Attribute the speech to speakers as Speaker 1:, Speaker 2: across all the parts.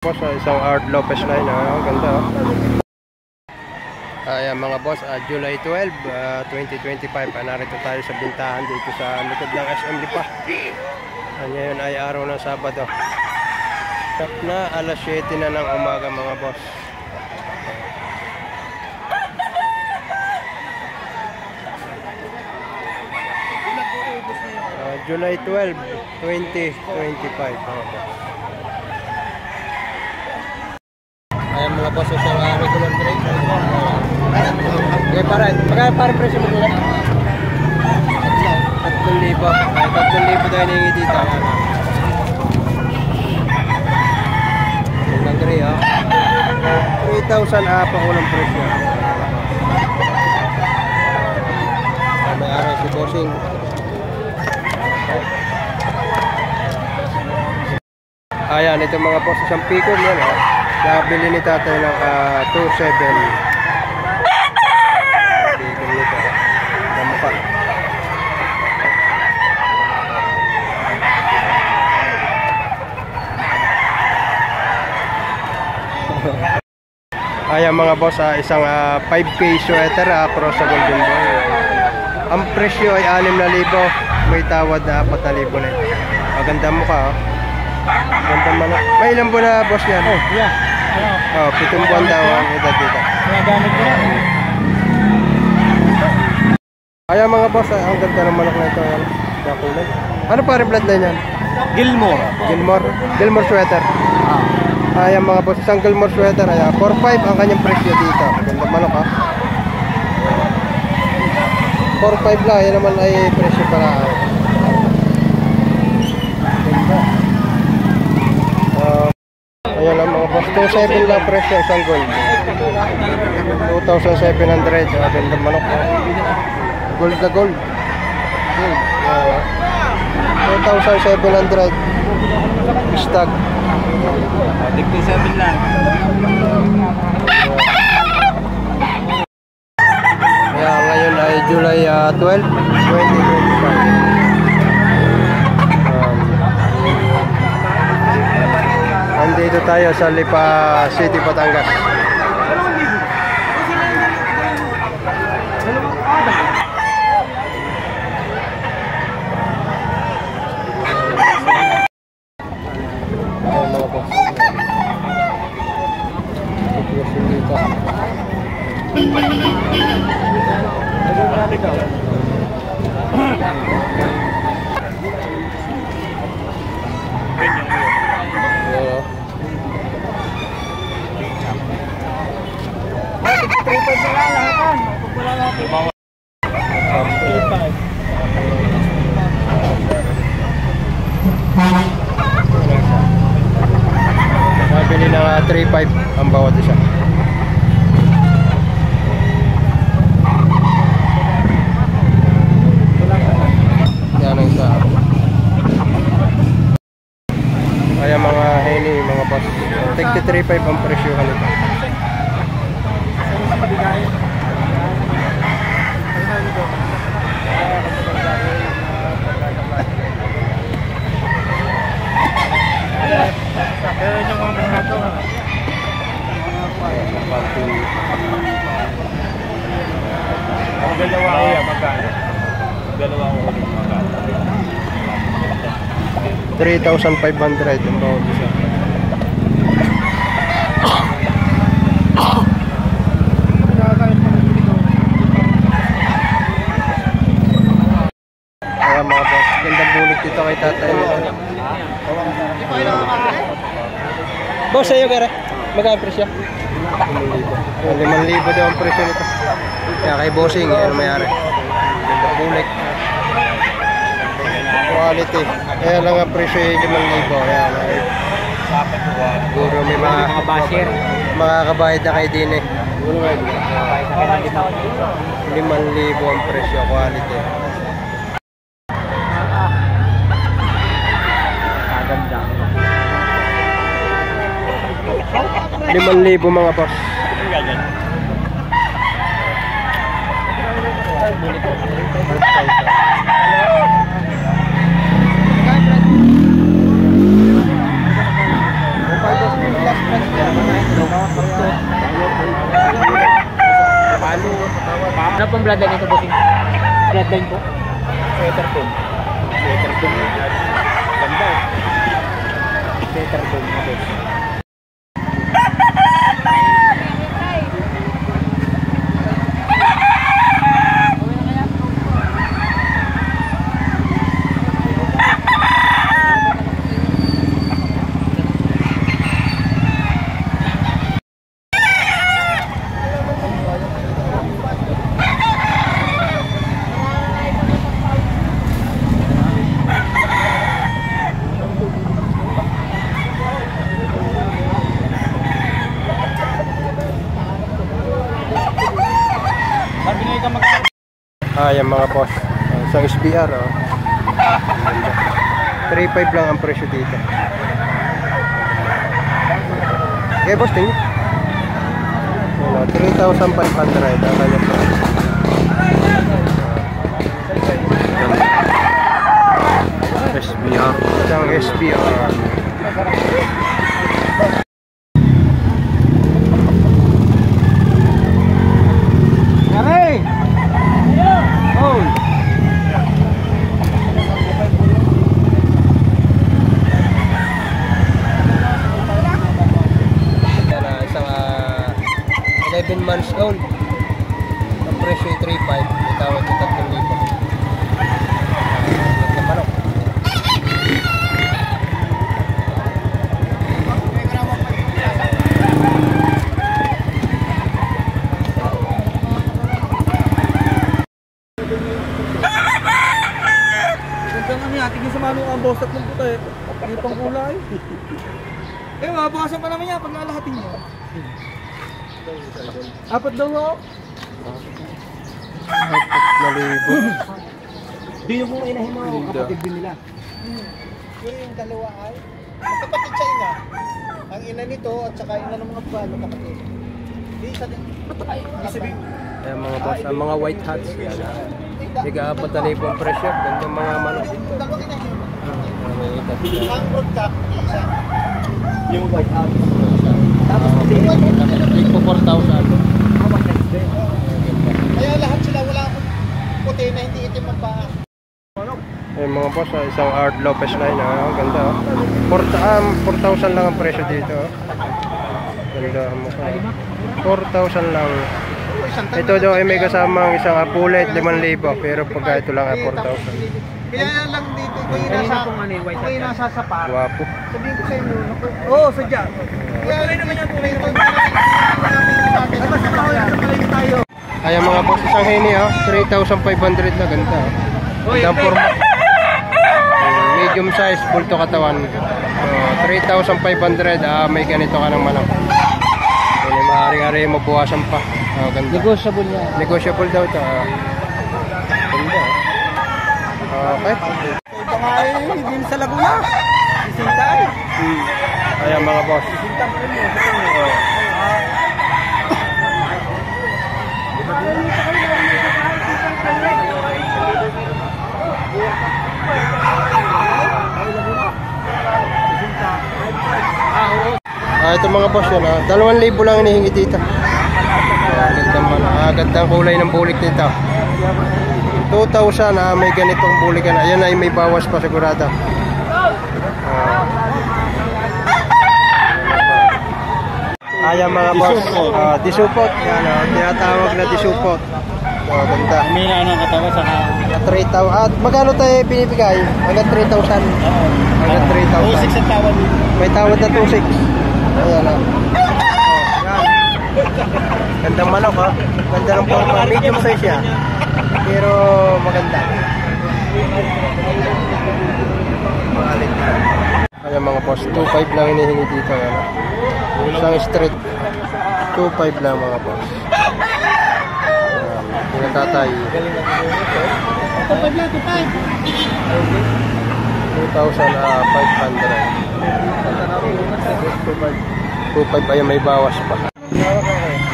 Speaker 1: Boss, isang Art Lopez line, ang ganda. Ayan mga boss, July 12, 2025, narito tayo sa bintahan dito sa likod ng SM Lipa. Ngayon ay araw ng Sabado na alas 7 na ng umaga mga boss. July 12, 2025 mga boss. Ayan mga boss, isang regular trade. Okay, magkaya parang presyo mo nila? 3,000. 3,000 tayo nangingi dito. Yung nag-gray ha. 3,000 pa unang presyo. May araw si bossing. Ayan, ito mga boss, isang pico yan ha. Nakabili ni tatay ng 2,700. Pico nito. Dampa. Ayan mga boss, isang 5K sweater cross sa Golden Boy. Ang presyo ay 6,000. May tawad na 4,000 na ito. Maganda mo ka oh. Ganda man. May ilang buwan na boss yan? Oh, yeah. 7 buwan daw ang edad dito.
Speaker 2: Nagamit ko na.
Speaker 1: Ayan mga boss, ang ganda ng manok na ito. Kulay. Ano pa rin bloodline yan?
Speaker 2: Gilmore.
Speaker 1: Gilmore sweater. Ayan mga boss, isang Gilmore sweater. 4,500 ang kanyang presyo dito. Ganda manok ha. 4,500 lang. Yan naman ay presyo para. Ganda. Ayan lang mga boss, 2,700 lang presyo isang gold. 2,700. Ganda manok ha. Gold na gold. 2,700. Stag.
Speaker 2: 57 lang.
Speaker 1: Kaya ngayon ay July 12, 2025. Andito tayo sa Lipa City, Batangas. Nabili na 3,500 ang bawat isa. Yan ang isa. Kaya mga henny, mga boss, 3,500 ang presyohan nito.
Speaker 2: Dalawa ko yan, magkano? Dalawa ko magkano?
Speaker 1: 3,500 ang bawat isa. Kaya mga boss, gandang bulik dito kay tatay. Boss, sa'yo kaya magkano presyo? 5,000 daw ang presyo nito. Kaya kay bossing, ano mayari? Gandang bulik. Quality. Kaya lang ang presyo ay 5,000. Ayan. Siguro may mga kabayad na kay din eh. 5,000 ang presyo, quality. 5,000 mga boss.
Speaker 3: Ano pong bloodline ito, bossing? Bloodline po?
Speaker 2: Sweatertone. Sweatertone. Ganda eh.
Speaker 3: Sweatertone. Okay.
Speaker 1: Ayan mga boss, isang SBR 3.5 lang ang presyo dito. Okay boss, tingin 3,500 ang kanya price. SBR, isang SBR. Months old. Ang presyo ay 3.5. Itawad ko 3,000. Ganda manok.
Speaker 3: Ganda nga niya. Tingin sa manok ang bosat ng puta eh. Hindi pang kulay. Mabawasan pa naman niya pag nalahatin niya. Apat daw ako.
Speaker 1: 4,000.
Speaker 3: Di yung kung inahin mo kapatid din nila.
Speaker 4: Yung dalawa ay magkapatid siya ina. Ang ina nito at saka ina ng mga balo kapatid. Di isa din.
Speaker 1: Ayan mga boss, ang mga white hats. Siga 4,000 ang presyo. Ganda mga manok.
Speaker 4: Dalawang ina yun.
Speaker 1: May
Speaker 4: Ang broadcast isa.
Speaker 3: Yung white house.
Speaker 1: Tapos big po 4,000.
Speaker 4: Kaya lahat sila wala akong puti na hindi itim ang paa.
Speaker 1: Ayan mga boss, isang Art Lopez line. Ganda 4,000 lang ang presyo dito. Ganda ang mukha. 4,000 lang. Ito daw ay may kasamang isang apulet 5,000. Pero pagka ito lang ay 4,000.
Speaker 4: Kaya lang dito kung nasa sa para.
Speaker 1: Guwapo.
Speaker 4: Sabihin ko sa inyo.
Speaker 3: Oo, sadya.
Speaker 4: Kaya rin naman yung kulay ito. Tayo.
Speaker 1: Ayan mga boss, isang heni 3,500 na ganda. Ganda forma. Medium size, bulto katawan. 3,500 may ganito ka ng manok. Maaari-ari mabuwasan pa. Ganda.
Speaker 3: Negotiable niya.
Speaker 1: Negotiable daw ito. Ganda. Okay.
Speaker 3: Ito nga ay din sa Laguna. Sisintay.
Speaker 1: Ayan mga boss. Ito mga boss yun 2,000 lang hinihingi dito. Gandang kulay ng bulik dito. 2,000 may ganitong bulikan. Ayan ay may bawas pa sigurado. Ayan mga boss, disupot. Yan tinatawag na disupot. Ganda.
Speaker 3: May na ang katawa sa
Speaker 1: 3,000. At magkano tayo pinipigay? Hanggang 3,000. Hanggang 3,000.
Speaker 3: 2,600 ang tawad.
Speaker 1: May tawad na 2,600. Ayan yan. Gandang manok Ganda ng forma. Medium size yan. Pero maganda. Ayan mga boss, 2,500 lang hinihingi dito. Isang straight 2,500 lang mga boss. Pinatatay 2,500. 2,500 ayan may bawas pa.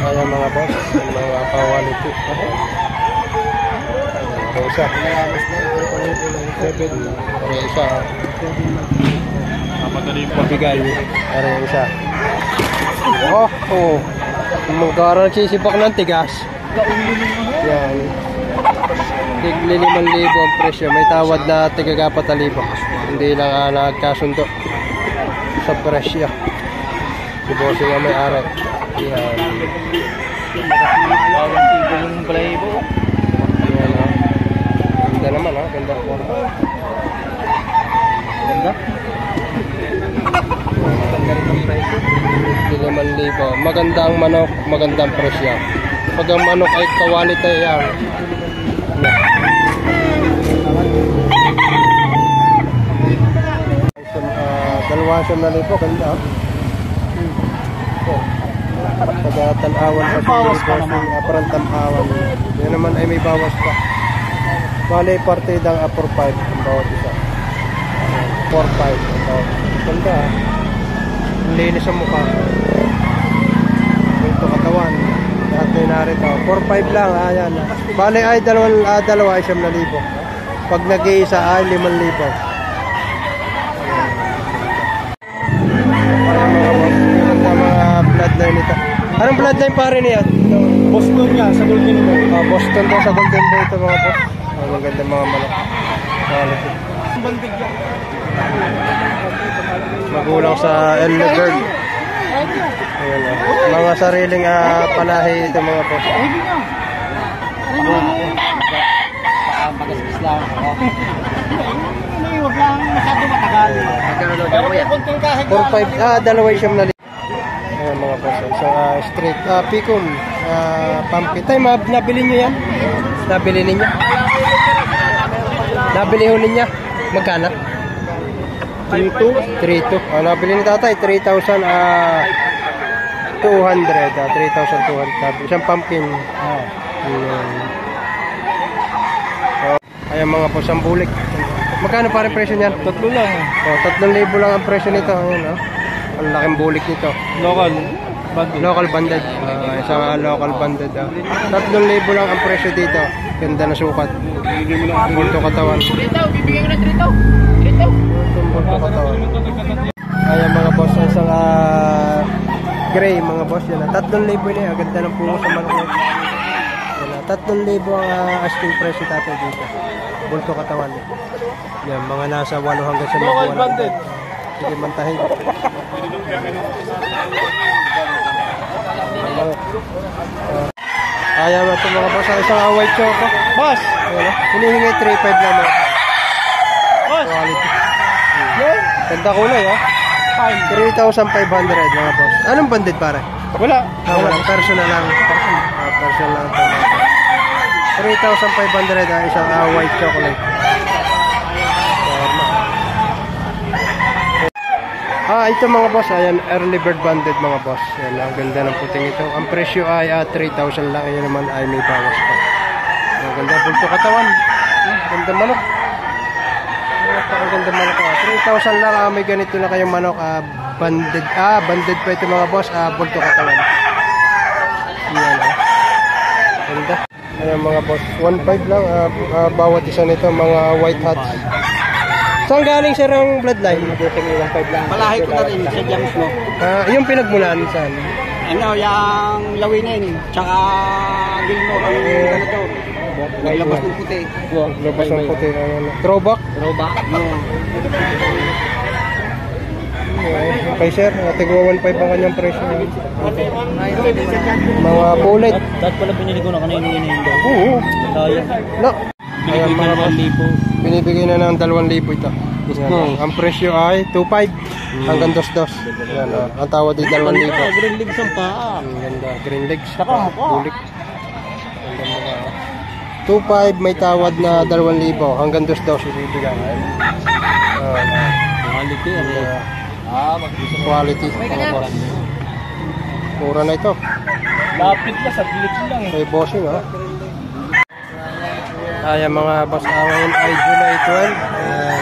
Speaker 1: Ayan mga boss, mga quality. Isa. Isa. Mabigay. Pero isa. Oh. Magkaroon nagsisibak ng tigas. Yan. Tigli 5,000 ang presyo. May tawad na tiga 4,000. Hindi lang nagkasundo sa presyo. Si Bossing ang may-ari. Yan.
Speaker 2: Bawang tibo yung balahibo.
Speaker 1: Yan, ha. Ganda naman, ha. Ganda. Ganda. Ganda rin ang presyo. 5,000. Maganda ang manok, magandang presyo. Pag ang manok ay quality yan. Dalawasyon na lipo, ganda. Pagkatanawan pa
Speaker 4: Bawas pa naman.
Speaker 1: Parang tanawan. Yan naman ay may bawas pa. Bale, partidang 4-5 ang bawat isa. 4-5 ang bawat isa. Ganda, ha. Ang linis ang mukha. Ito katawan. Lahat na narito. 4-5 lang, ayan. Bale ay dalawa ay 9,000. Pag nag-iisa ay 5,000. Bloodline nito. Anong bloodline pare niya?
Speaker 4: Boston niya sa Golden Boy.
Speaker 1: Boston daw sa Golden Boy ito mga boss. Ang ganda mga manok.
Speaker 4: Bandig yan.
Speaker 1: Magulang sa Early Bird. Ayan, mga sariling panahi ito mga boss.
Speaker 4: Pagasgas lang. Huwag lang masyado matagal. Pero may konting kahit
Speaker 1: 4-5, dalawa siyam na ayan mga boss. Isang straight picom. Pumpkin. Tay, nabili nyo yan? Nabili ninyo? Nabili ho ninyo? Magkano? 3,200. Nabili ni tatay 3,200. 3,200. Isang pumpkin. Ayan mga boss, ang bulik. Magkano pa rin presyo niyan?
Speaker 2: 3 lang.
Speaker 1: 3,000 lang ang presyo nito. Ayan, ang laking bulik nito.
Speaker 2: Local. Bandit.
Speaker 1: Local banded. Isang local banded. 3,000 lang ang presyo dito. Ganda na sukat. Bulto katawan.
Speaker 3: Bibigyan ko ng 3,000.
Speaker 1: Bulto katawan. Ayan mga boss, isang gray mga boss. Yan, 3,000 na. Ganda ng puno sa manok nito. 3,000 ang asking presyo tatay dito. Bulto katawan. Yan, mga nasa 8 hanggang sa
Speaker 2: Local banded.
Speaker 1: Sige, mantahin. Ayaw na ito mga boss. Isang white choco.
Speaker 2: Boss!
Speaker 1: Hinihingi 3,500 lang mga
Speaker 2: Boss!
Speaker 1: quality. Ganda kulay, ha? 3,500 mga boss. Anong banded pare?
Speaker 2: Wala.
Speaker 1: Wala. Personal lang. Personal lang ito. 3,500 isang white chocolate. Ito mga boss, ayan, early bird banded mga boss. Yan, ang ganda ng puting ito. Ang presyo ay 3,000 lang. Ayan naman ay may bawas pa. Ang ganda, bulto katawan. Ganda manok. Ang ganda manok. 3,000 lang. May ganito na kayong manok. Banded. Banded pa ito mga boss. Bulto katawan. Yan. Ganda. Ayan mga boss. 1,500 lang. Bawat isa nito mga white hats. Saan galing sir ang bloodline?
Speaker 4: Malahi ko na rin sa James mo.
Speaker 1: Yung pinagmulan saan?
Speaker 4: Ano, yung lawinin, tsaka Gilmore, ang ganito. Naglabas ng puti.
Speaker 1: Labas ng puti. Throwback?
Speaker 4: Roba? No.
Speaker 1: Okay sir, tigwa 1,500 ang kanyang presyo. Mga pulit.
Speaker 2: Dahil pala binili ko na kanina yun.
Speaker 1: Oo.
Speaker 2: Sayang.
Speaker 1: No. Ayan mga boss.
Speaker 2: 2,000.
Speaker 1: Binibigay na ng 2,000 ito. Yan, ang presyo ay 2,500 hanggang 2,200. Yan, ang tawad ay 2,000.
Speaker 2: Green legs ang paa.
Speaker 1: Ang ganda, green legs.
Speaker 2: Saka mukha.
Speaker 1: Bulik. Ganda mo ka. 2,500 may tawad na 2,000 hanggang 2,200 ibibigay.
Speaker 2: Quality.
Speaker 1: Quality. Mga boss. Mura na ito.
Speaker 2: Lapit na, sa gilid lang eh.
Speaker 1: Kay bossing ha. Ayan mga boss, ngayon ay July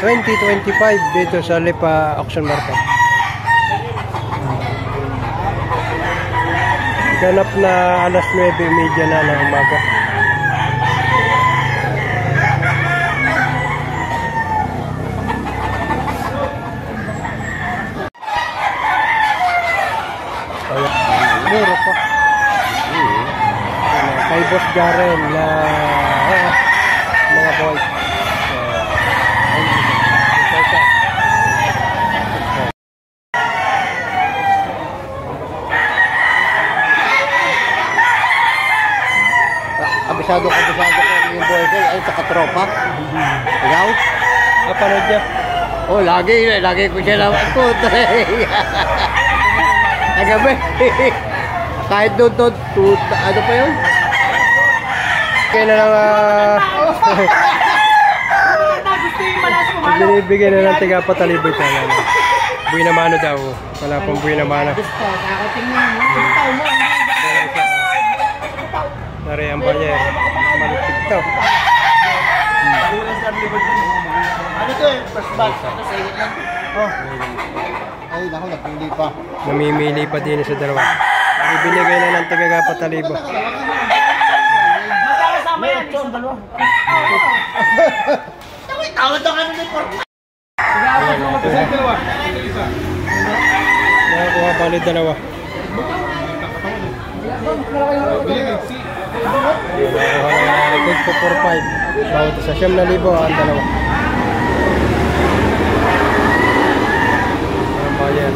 Speaker 1: 12, 2025 dito sa Lipa Auction Market. Ganap na alas 9:30 na ng umaga. Mura pa. kay Boss Jaren na mga boys.
Speaker 4: Kabisado ko yung boys ay sa katropa. Ikaw?
Speaker 1: Napanood niya?
Speaker 4: Oh, lagi ko siya naman ko. Nagabi. Kahit doon, ano pa yun?
Speaker 1: Kaya na lang binibigyan na ng tiga pataliboy tayo. Buhay na mano daw. Wala pong buhay na mano. Nariyan pa niya. Malupit to.
Speaker 4: Ano to eh? First batch. Oh. Ay, naku, napili pa.
Speaker 1: Namimili pa din sa dalawa. Ibinigay na ng tiga patalibo.
Speaker 3: Magkakasama yan. Isang dalawa.
Speaker 4: Tawad ang ano ni Pork.
Speaker 1: Nakakuha bali dalawa. Nakakuha na tig po 4-5. Bawat isa 7,000 ang dalawa. Ang bayan.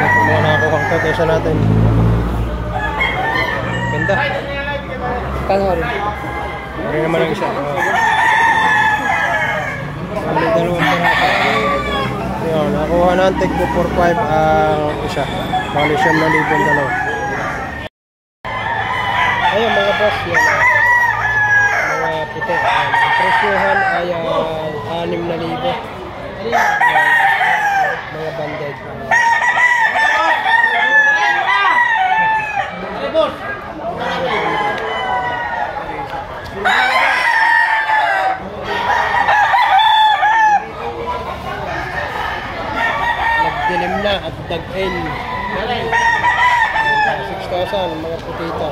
Speaker 1: Kumuha na ako kang kesa natin. Ganda. Kano rin? Rin naman ang isa. Bali dalawang parasa. Yun, nakuha na ang tig po 4-5 ang isa. Bali 7,000 ang dalawa. Ayun mga boss, yan mga puti. Ang presyohan ay 6,000. Mga banded. Nagdilim na at dag-in. 6,000 mga putita.